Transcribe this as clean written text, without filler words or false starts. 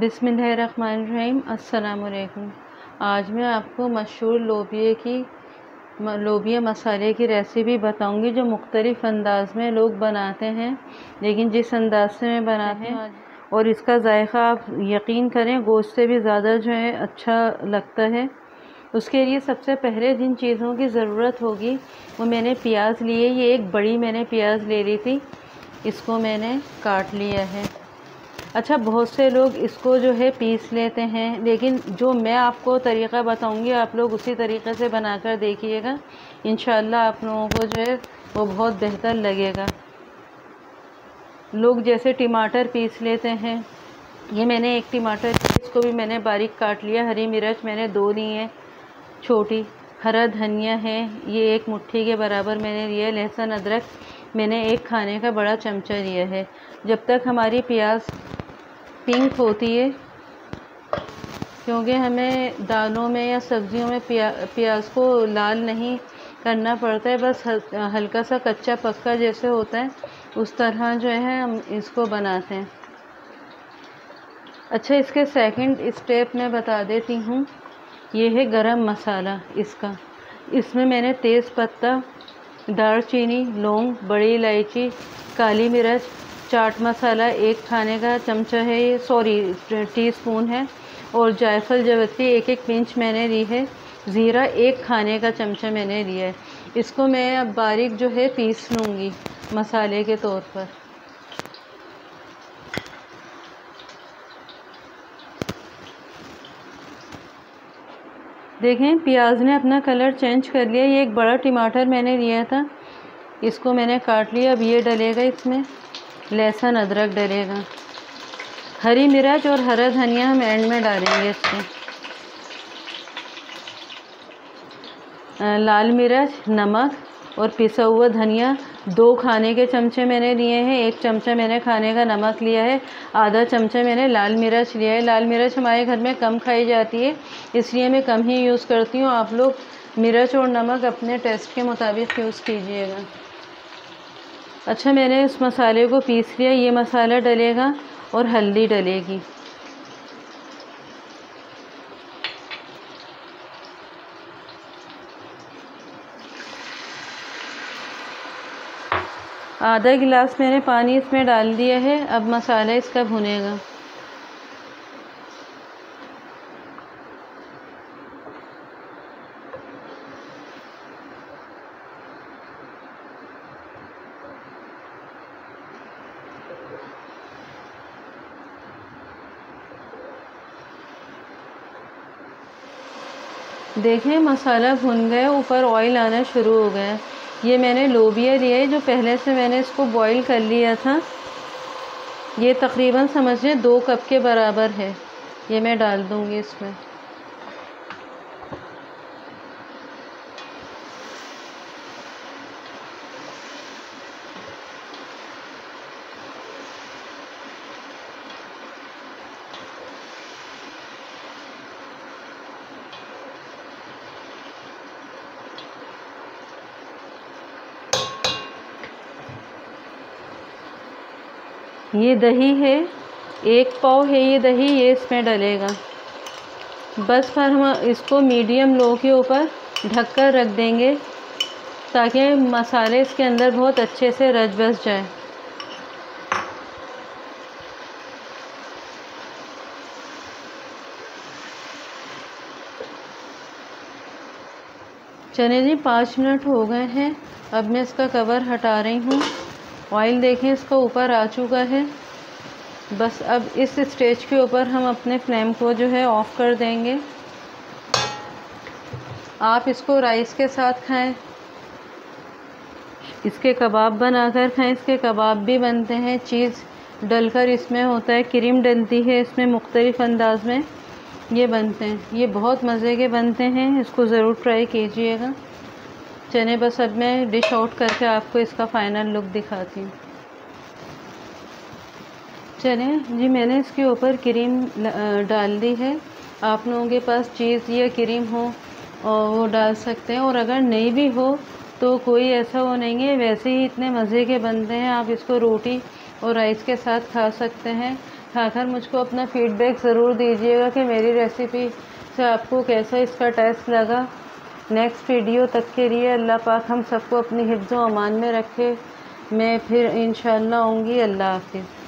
बिस्मिल्लाहिर्रहमानिर्रहीम। अस्सलामुअलैकुम। आज मैं आपको मशहूर लोबिया मसाले की रेसिपी बताऊंगी जो मुख्तलिफ़ अंदाज़ में लोग बनाते हैं, लेकिन जिस अंदाज़ से मैं बनाते हैं और इसका जायका आप यकीन करें गोश्त से भी ज़्यादा जो है अच्छा लगता है। उसके लिए सबसे पहले जिन चीज़ों की ज़रूरत होगी वो मैंने प्याज लिए। ये एक बड़ी मैंने प्याज ले ली थी, इसको मैंने काट लिया है। अच्छा, बहुत से लोग इसको जो है पीस लेते हैं, लेकिन जो मैं आपको तरीक़ा बताऊंगी आप लोग उसी तरीक़े से बनाकर देखिएगा। इंशाअल्लाह आप लोगों को जो है वो बहुत बेहतर लगेगा। लोग जैसे टमाटर पीस लेते हैं, ये मैंने एक टमाटर, इसको भी मैंने बारीक काट लिया। हरी मिर्च मैंने 2 ली है छोटी। हरा धनिया है, ये 1 मुट्ठी के बराबर मैंने लिया। लहसुन अदरक मैंने 1 खाने का बड़ा चमचा लिया है। जब तक हमारी प्याज पिंक होती है, क्योंकि हमें दालों में या सब्जियों में प्याज को लाल नहीं करना पड़ता है, बस हल्का सा कच्चा पक्का जैसे होता है उस तरह जो है हम इसको बनाते हैं। अच्छा, इसके सेकंड स्टेप मैं बता देती हूँ। ये है गरम मसाला इसका। इसमें मैंने तेज़ पत्ता, दालचीनी, लौंग, बड़ी इलायची, काली मिर्च, चाट मसाला 1 खाने का चमचा है, ये टीस्पून है, और जायफल जावित्री 1-1 पिंच मैंने ली है। ज़ीरा 1 खाने का चमचा मैंने लिया है। इसको मैं अब बारीक जो है पीस लूँगी मसाले के तौर पर। देखें प्याज ने अपना कलर चेंज कर लिया। ये एक बड़ा टमाटर मैंने लिया था, इसको मैंने काट लिया। अब ये डलेगा, इसमें लहसुन अदरक डलेगा। हरी मिर्च और हरा धनिया हम एंड में डालेंगे इसमें। लाल मिर्च, नमक और पिसा हुआ धनिया 2 खाने के चमचे मैंने लिए हैं। 1 चमचा मैंने खाने का नमक लिया है। आधा चमचा मैंने लाल मिर्च लिया है। लाल मिर्च हमारे घर में कम खाई जाती है, इसलिए मैं कम ही यूज़ करती हूँ। आप लोग मिर्च और नमक अपने टेस्ट के मुताबिक यूज़ कीजिएगा। अच्छा, मैंने इस मसाले को पीस लिया। ये मसाला डलेगा और हल्दी डलेगी। आधा गिलास मैंने पानी इसमें डाल दिया है। अब मसाला इसका भुनेगा। देखें मसाला भुन गया, ऊपर ऑयल आना शुरू हो गया। ये मैंने लोबिया लिया है जो पहले से मैंने इसको बॉईल कर लिया था। ये तकरीबन समझिए 2 कप के बराबर है। ये मैं डाल दूँगी इसमें। ये दही है, 1 पाव है ये दही, ये इसमें डलेगा। बस पर हम इसको मीडियम लो के ऊपर ढककर रख देंगे ताकि मसाले इसके अंदर बहुत अच्छे से रच बस जाए। चलिए जी, 5 मिनट हो गए हैं। अब मैं इसका कवर हटा रही हूँ। ऑयल देखें इसका ऊपर आ चुका है। बस अब इस स्टेज के ऊपर हम अपने फ्लेम को जो है ऑफ़ कर देंगे। आप इसको राइस के साथ खाएं, इसके कबाब बनाकर खाएं। इसके कबाब भी बनते हैं, चीज़ डलकर इसमें होता है, क्रीम डलती है इसमें, मुख्तलिफ़ अंदाज में ये बनते हैं। ये बहुत मज़े के बनते हैं, इसको ज़रूर ट्राई कीजिएगा। चलिए बस अब मैं डिश आउट करके आपको इसका फ़ाइनल लुक दिखाती हूँ। चलिए जी, मैंने इसके ऊपर क्रीम डाल दी है। आप लोगों के पास चीज़ या क्रीम हो और वो डाल सकते हैं, और अगर नहीं भी हो तो कोई ऐसा वो नहीं है, वैसे ही इतने मज़े के बनते हैं। आप इसको रोटी और राइस के साथ खा सकते हैं। खाकर मुझको अपना फ़ीडबैक ज़रूर दीजिएगा कि मेरी रेसिपी से आपको कैसा इसका टेस्ट लगा। नेक्स्ट वीडियो तक के लिए अल्लाह पाक हम सबको अपनी हिफ्ज़ व अमान में रखे। मैं फिर इंशाअल्लाह आऊँगी। अल्लाह हाफ़िज़।